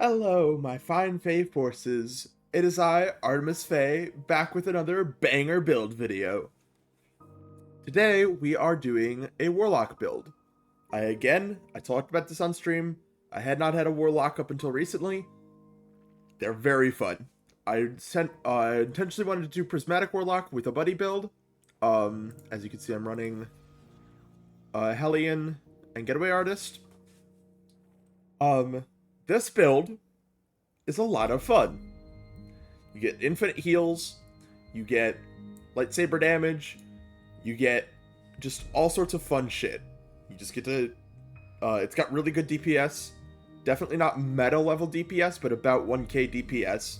Hello, my fine Fae forces. It is I, Artemis Fae, back with another banger build video. Today, we are doing a Warlock build. I talked about this on stream. I had not had a Warlock up until recently. They're very fun. I intentionally wanted to do Prismatic Warlock with a buddy build. As you can see, I'm running Hellion and Getaway Artist. This build is a lot of fun. You get infinite heals, you get lightsaber damage, you get just all sorts of fun shit. You just get to. It's got really good DPS. Definitely not meta level DPS, but about 1k DPS.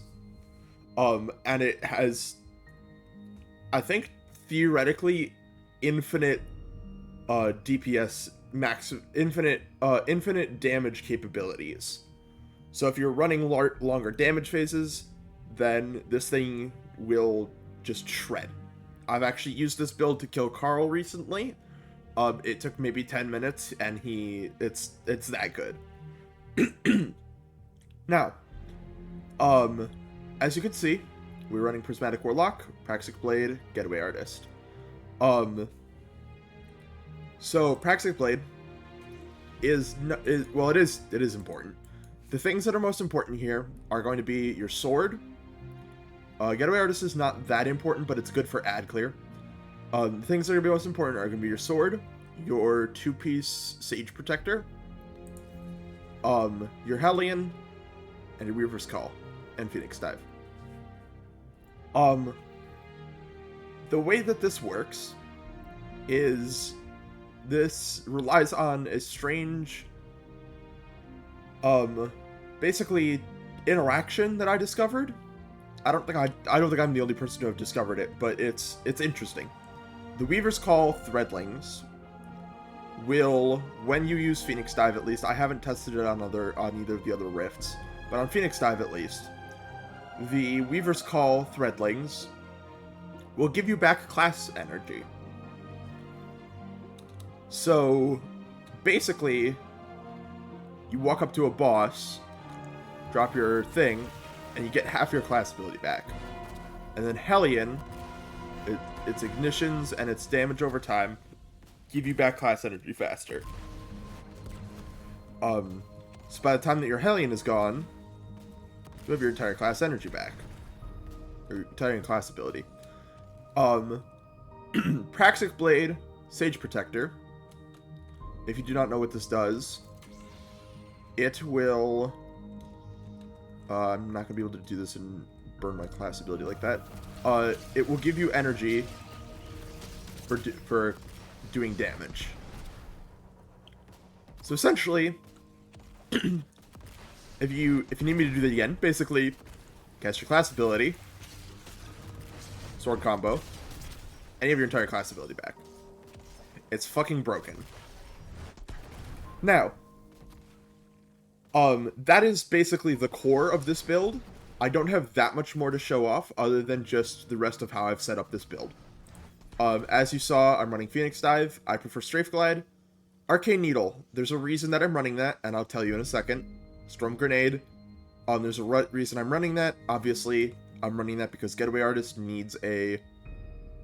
And it has, I think, theoretically, infinite DPS infinite damage capabilities. So if you're running longer damage phases, then this thing will just shred. I've actually used this build to kill Carl recently. It took maybe 10 minutes, and it's that good. Now, as you can see, we're running Prismatic Warlock, Praxic Blade, Getaway Artist. So Praxic Blade is it is important. The things that are most important here are going to be your sword. Getaway Artist is not that important, but it's good for ad clear. The things that are going to be most important are going to be your sword, your 2-piece Sage Protector, your Hellion, and your Weaver's Call, and Phoenix Dive. The way that this works is this relies on a strange, basically interaction that I discovered. I don't think I'm the only person to have discovered it, but it's interesting. The Weaver's Call Threadlings will, when you use Phoenix Dive at least, I haven't tested it on either of the other rifts, but on Phoenix Dive at least, the Weaver's Call Threadlings will give you back class energy. So, basically, you walk up to a boss, drop your thing, and you get half your class ability back. And then Hellion, its ignitions and its damage over time, give you back class energy faster. So by the time that your Hellion is gone, you have your entire class energy back. Or your entire class ability. Praxic Blade, Sage Protector. If you do not know what this does, it will... I'm not going to be able to do this and burn my class ability like that. It will give you energy for doing damage. So essentially, if you need me to do that again, basically, cast your class ability, sword combo, and you have your entire class ability back. It's fucking broken. Now, that is basically the core of this build. I don't have that much more to show off other than just the rest of how I've set up this build. As you saw, I'm running Phoenix Dive. I prefer Strafe Glide. Arcane Needle. There's a reason that I'm running that, and I'll tell you in a second. Storm Grenade. There's a reason I'm running that. Obviously, I'm running that because Getaway Artist needs a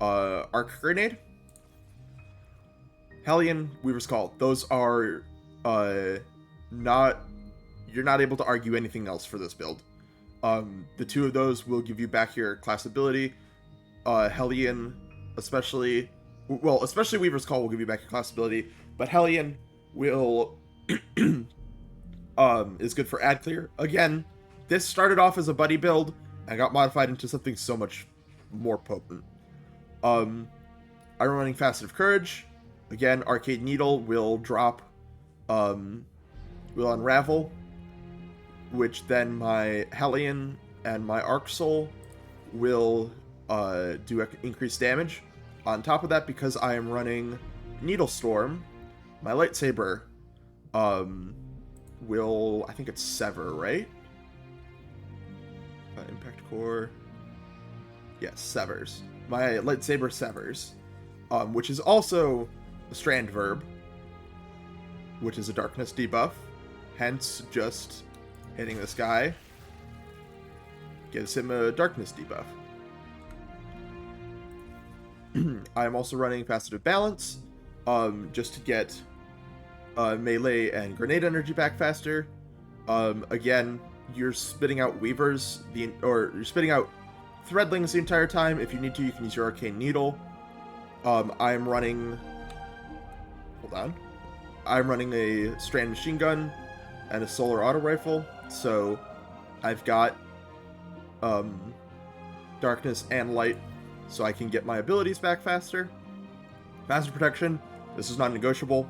Arc Grenade. Hellion, Weaver's Call. Those are not... You're not able to argue anything else for this build. The two of those will give you back your class ability. Hellion, especially Weaver's Call will give you back your class ability, but Hellion will is good for ad clear. Again, this started off as a buddy build and got modified into something so much more potent. I'm running Facet of Courage. Again, Arcane Needle will drop, will unravel, which then my Hellion and my Arc Soul will do increased damage. On top of that, because I am running Needle Storm, my lightsaber will, I think it's Sever, right? Impact Core. Yes, Severs. My lightsaber severs, which is also a Strand Verb, which is a Darkness debuff. Hence, just Hitting this guy gives him a darkness debuff. I am also running Faceted Balance, just to get melee and grenade energy back faster. Again, you're spitting out Weavers, you're spitting out Threadlings the entire time. If you need to, you can use your Arcane Needle. I'm running... Hold on. I'm running a Strand Machine Gun and a Solar Auto Rifle, so I've got Darkness and Light, so I can get my abilities back faster. Faster Protection, this is non-negotiable.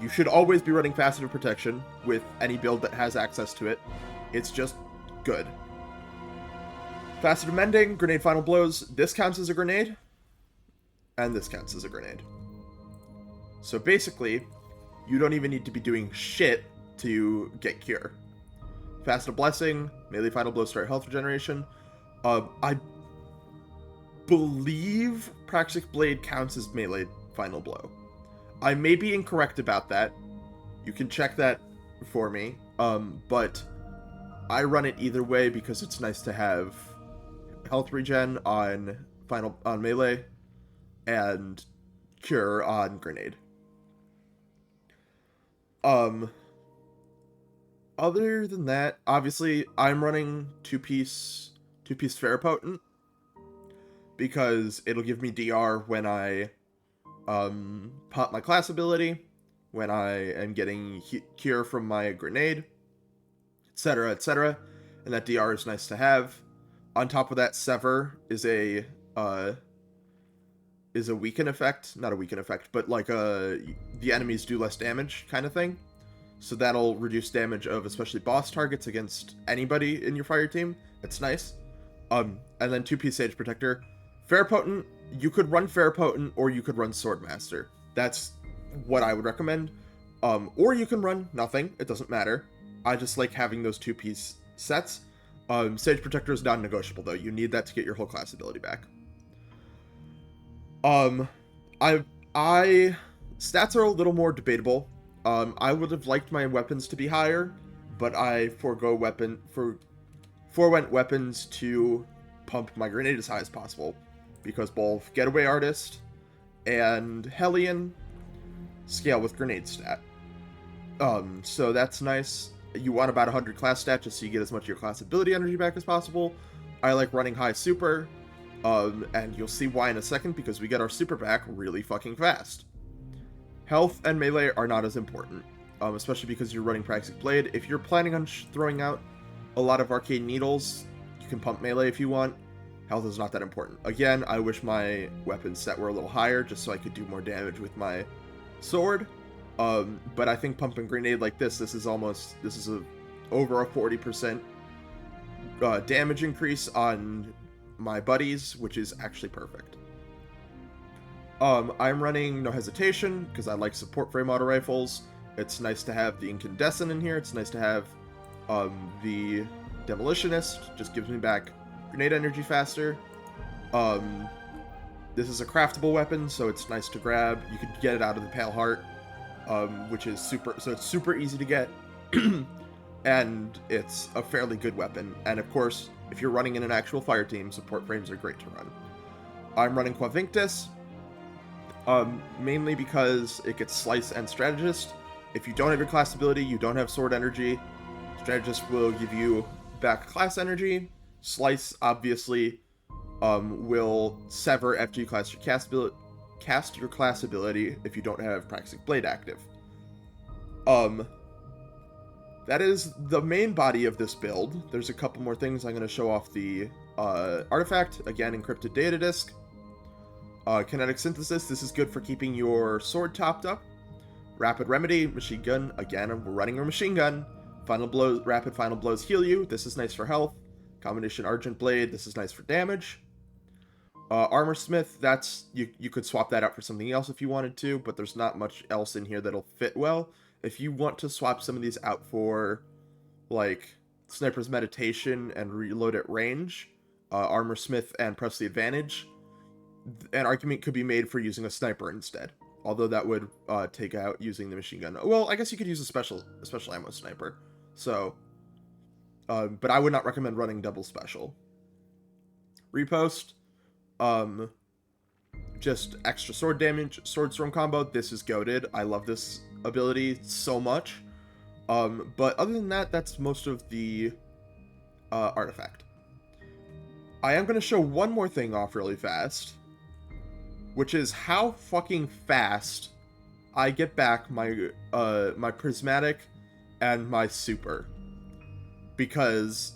You should always be running Faceted Protection with any build that has access to it. It's just good. Faceted Mending, Grenade Final Blows, this counts as a grenade, and this counts as a grenade. So basically, you don't even need to be doing shit to get Cure. Faceted Blessing, Melee Final Blow, start health regeneration. I believe Praxic Blade counts as Melee Final Blow. I may be incorrect about that. You can check that for me. But I run it either way because it's nice to have health regen on melee and cure on grenade. Other than that, obviously I'm running two-piece Ferapotent because it'll give me DR when I pop my class ability, when I am getting cure from my grenade, etc., etc., and that DR is nice to have. On top of that, Sever is a weaken effect, not a weaken effect, but like the enemies do less damage kind of thing. So that'll reduce damage of especially boss targets against anybody in your fire team. It's nice. And then two-piece Sage Protector. Ferapotent, you could run Ferapotent or you could run Swordmaster. That's what I would recommend. Or you can run nothing. It doesn't matter. I just like having those two-piece sets. Sage Protector is non-negotiable, though. You need that to get your whole class ability back. Stats are a little more debatable. I would have liked my weapons to be higher, but I forwent weapons to pump my grenade as high as possible, because both Getaway Artist and Hellion scale with grenade stat. So that's nice. You want about 100 class stat just so you get as much of your class ability energy back as possible. I like running high super, and you'll see why in a second, because we get our super back really fucking fast. Health and melee are not as important, especially because you're running Praxic Blade. If you're planning on throwing out a lot of Arcane Needles, you can pump melee if you want. Health is not that important. Again, I wish my weapon set were a little higher, just so I could do more damage with my sword. But I think pumping grenade like this is over a 40% damage increase on my buddies, which is actually perfect. I'm running No Hesitation because I like support frame auto rifles. It's nice to have the Incandescent in here. It's nice to have the Demolitionist. Just gives me back grenade energy faster. This is a craftable weapon, so it's nice to grab. You could get it out of the Pale Heart, which is it's super easy to get. And it's a fairly good weapon. And of course, if you're running in an actual fire team, support frames are great to run. I'm running Quavinctus, mainly because it gets Slice and Strategist. If you don't have your class ability, you don't have sword energy, Strategist will give you back class energy. Slice, obviously, will sever after you cast your class ability if you don't have Praxic Blade active. That is the main body of this build. There's a couple more things. I'm going to show off the artifact. Again, Encrypted Data Disk. Kinetic Synthesis. This is good for keeping your sword topped up. Rapid Remedy. Machine Gun. Again, we're running our Machine Gun. Rapid Final Blows heal you. This is nice for health. Combination Argent Blade. This is nice for damage. Armor Smith. That's you could swap that out for something else if you wanted to, but there's not much else in here that'll fit well. If you want to swap some of these out for, like, Sniper's Meditation and Reload at range, Armor Smith and Press the Advantage, an argument could be made for using a Sniper instead. Although that would take out using the Machine Gun. Well, I guess you could use a special ammo Sniper. So, But I would not recommend running double special. Riposte, just extra sword damage, sword storm combo. This is goated. I love this ability so much. But other than that, that's most of the artifact. I am going to show one more thing off really fast, which is how fucking fast I get back my my prismatic and my super, because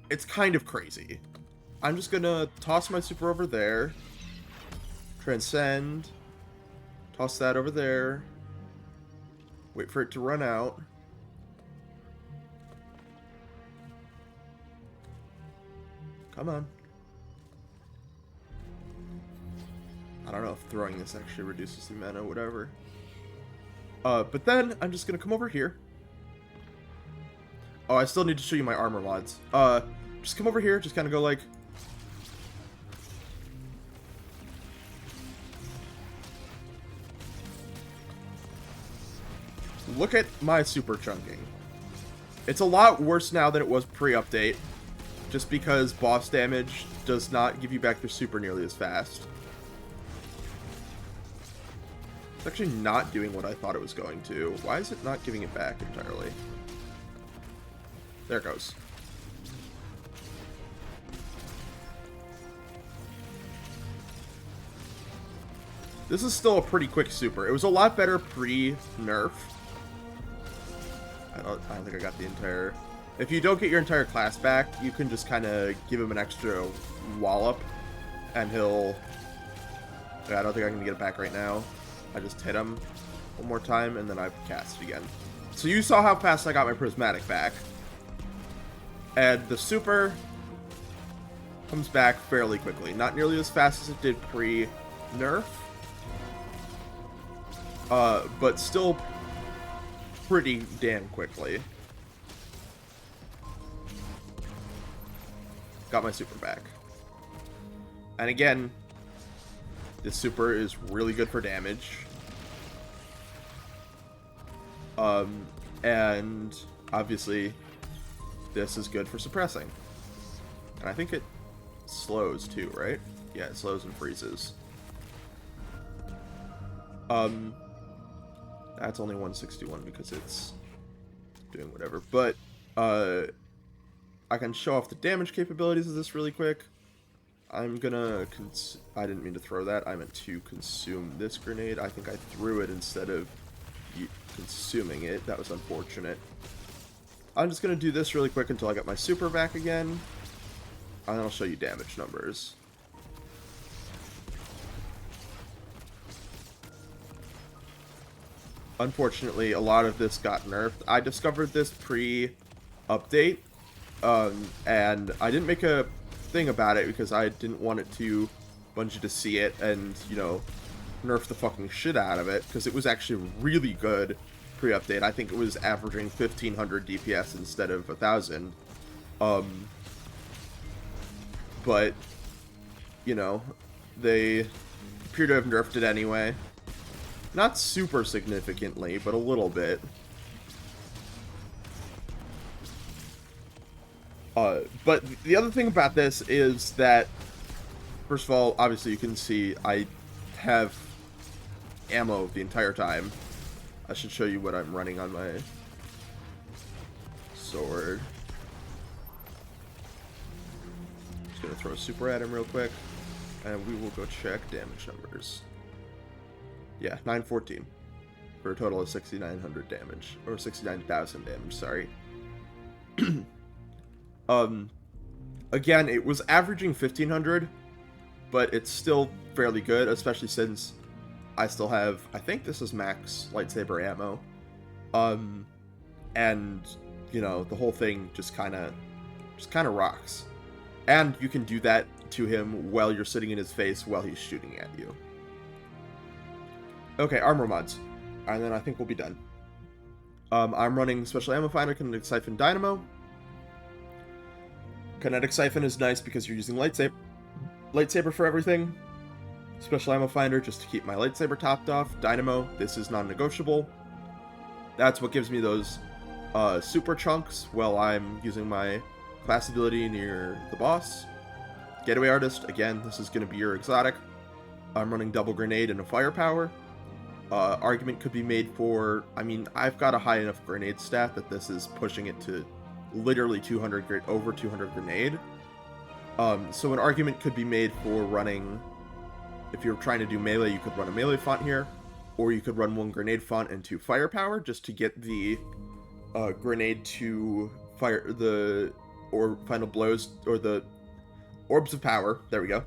it's kind of crazy. I'm just gonna toss my super over there, transcend, toss that over there, wait for it to run out. Come on. I don't know if throwing this actually reduces the mana, whatever. But then I'm just gonna come over here. Oh, I still need to show you my armor mods. Just come over here, just kind of go like... Look at my super chunking. It's a lot worse now than it was pre-update, just because boss damage does not give you back your super nearly as fast. It's actually not doing what I thought it was going to. Why is it not giving it back entirely? There it goes. This is still a pretty quick super. It was a lot better pre-nerf. I don't think I got the entire... If you don't get your entire class back, you can just kind of give him an extra wallop, and he'll... Yeah, I don't think I can get it back right now. I just hit him one more time, and then I cast it again. So you saw how fast I got my prismatic back. And the super comes back fairly quickly. Not nearly as fast as it did pre-nerf, but still pretty damn quickly. Got my super back. And again, this super is really good for damage. And obviously this is good for suppressing. And I think it slows too, right? Yeah, it slows and freezes. That's only 161 because it's doing whatever. But I can show off the damage capabilities of this really quick. I'm gonna... I didn't mean to throw that. I meant to consume this grenade. I think I threw it instead of consuming it. That was unfortunate. I'm just gonna do this really quick until I get my super back again. And then I'll show you damage numbers. Unfortunately, a lot of this got nerfed. I discovered this pre-update, and I didn't make a thing about it because I didn't want it to Bungie to see it and, you know, nerf the fucking shit out of it, because it was actually really good pre-update. I think it was averaging 1500 DPS instead of 1000. But, you know, they appear to have nerfed it anyway. Not super significantly, but a little bit. But the other thing about this is that, first of all, obviously you can see I have ammo the entire time. I should show you what I'm running on my sword. Just gonna throw a super at him real quick, and we will go check damage numbers. Yeah, 914 for a total of 6,900 damage, or 69,000 damage, sorry. Again, it was averaging 1,500, but it's still fairly good, especially since I still have, I think this is max lightsaber ammo. And, you know, the whole thing just kind of rocks. And you can do that to him while you're sitting in his face while he's shooting at you. Okay, armor mods. And then I think we'll be done. I'm running Special Ammo Finder, Kinetic Siphon, Dynamo. Kinetic Siphon is nice because you're using lightsaber for everything. Special Ammo Finder just to keep my lightsaber topped off. Dynamo, this is non-negotiable. That's what gives me those Super Chunks while I'm using my class ability near the boss. Getaway Artist, again, this is going to be your exotic. I'm running Double Grenade and a Firepower. Argument could be made for, I mean, I've got a high enough grenade stat that this is pushing it to literally 200, over 200 grenade. So an argument could be made for running, if you're trying to do melee, you could run a melee font here, or you could run 1 grenade font and 2 firepower just to get the grenade to fire the or final blows, or the orbs of power. There we go.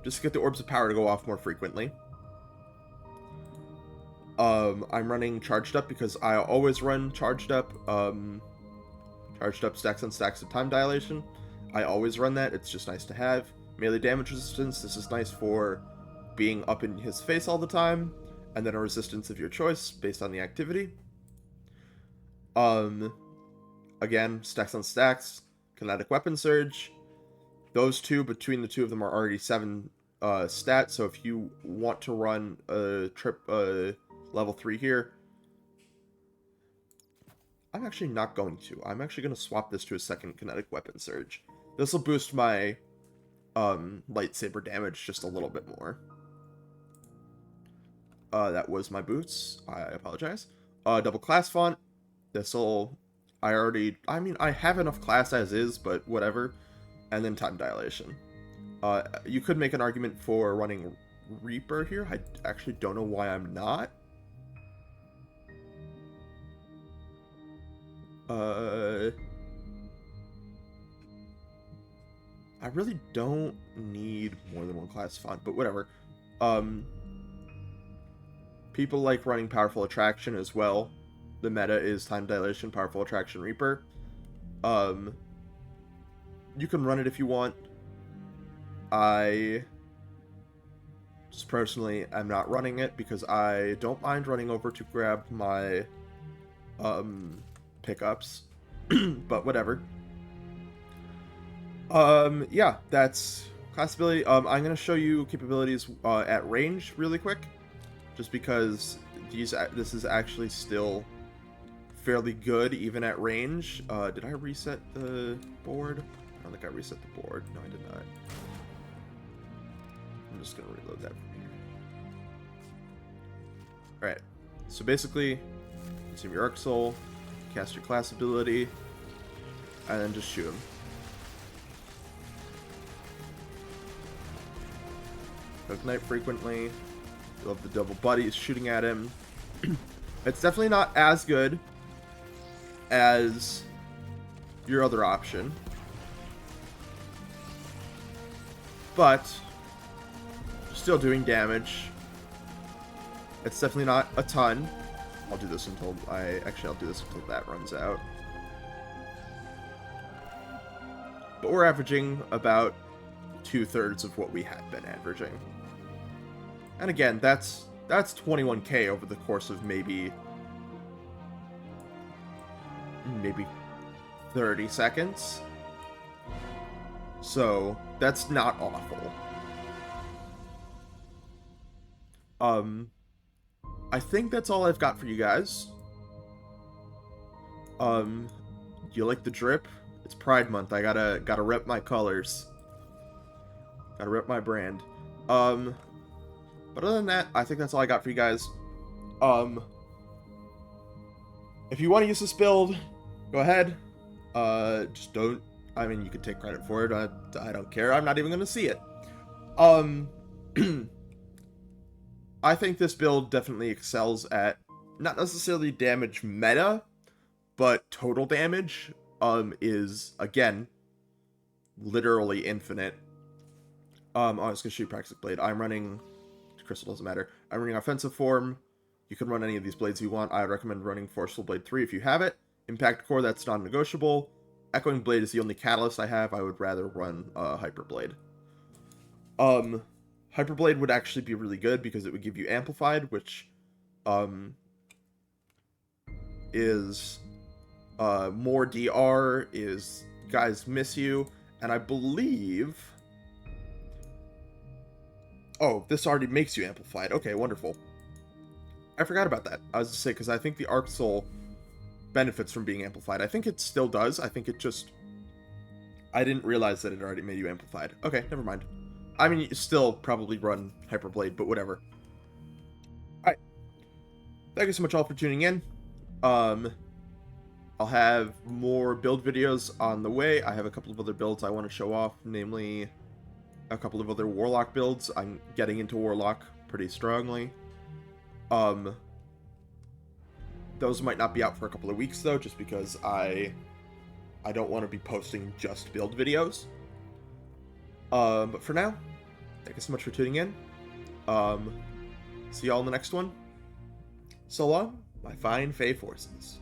Just to get the orbs of power to go off more frequently. I'm running charged up because I always run charged up. Charged up stacks on stacks of time dilation. I always run that. It's just nice to have. Melee damage resistance. This is nice for being up in his face all the time. And then a resistance of your choice based on the activity. Again, stacks on stacks. Kinetic weapon surge. Those two, between the two of them, are already 7 stats. So if you want to run a level 3 here, I'm actually not going to. I'm actually going to swap this to a second kinetic weapon surge. This will boost my lightsaber damage just a little bit more. That was my boots. I apologize. Double class font. This'll... I have enough class as is, but whatever. And then time dilation. You could make an argument for running Reaper here. I actually don't know why I'm not. I really don't need more than 1 class font, but whatever. People like running Powerful Attraction as well. The meta is Time Dilation, Powerful Attraction, Reaper. You can run it if you want. I just personally am not running it because I don't mind running over to grab my pickups, but whatever. Yeah, that's class ability. I'm gonna show you capabilities at range really quick, just because this is actually still fairly good even at range. Did I reset the board? I don't think I reset the board. No, I did not. I'm just gonna reload that from here. Alright, so basically, consume your Arc Soul, cast your class ability, and then just shoot him. Hook Knight frequently. You'll have the double buddies shooting at him. It's definitely not as good as your other option, but still doing damage. It's definitely not a ton. I'll do this until I'll do this until that runs out. But we're averaging about 2/3 of what we had been averaging. And again, that's 21k over the course of maybe 30 seconds. So that's not awful. I think that's all I've got for you guys. Do you like the drip? It's Pride Month. I gotta rep my colors. Gotta rep my brand. But other than that, I think that's all I got for you guys. If you want to use this build, go ahead. Just don't. I mean, you can take credit for it. I don't care. I'm not even gonna see it. I think this build definitely excels at not necessarily damage meta, but total damage is, again, literally infinite. I was gonna shoot Praxic Blade. I'm running Crystal, doesn't matter. I'm running Offensive Form. You can run any of these blades you want. I recommend running Forceful Blade 3 if you have it. Impact Core, that's non-negotiable. Echoing Blade is the only catalyst I have. I would rather run Hyper Blade. Hyper Blade would actually be really good because it would give you Amplified, which is more DR, is guys miss you, and I believe... Oh, this already makes you Amplified. Okay, wonderful. I forgot about that. I was to say, because I think the Arc Soul benefits from being amplified. I think it still does. I think it just... I didn't realize that it already made you amplified. Okay, never mind. I mean, you still probably run Hyperblade, but whatever. Alright. Thank you so much all for tuning in. I'll have more build videos on the way. I have a couple of other builds I want to show off, namely a couple of other Warlock builds. I'm getting into Warlock pretty strongly. Those might not be out for a couple of weeks, though, just because I don't want to be posting just build videos. But for now, thank you so much for tuning in. See y'all in the next one. So long, my fine Fey forces.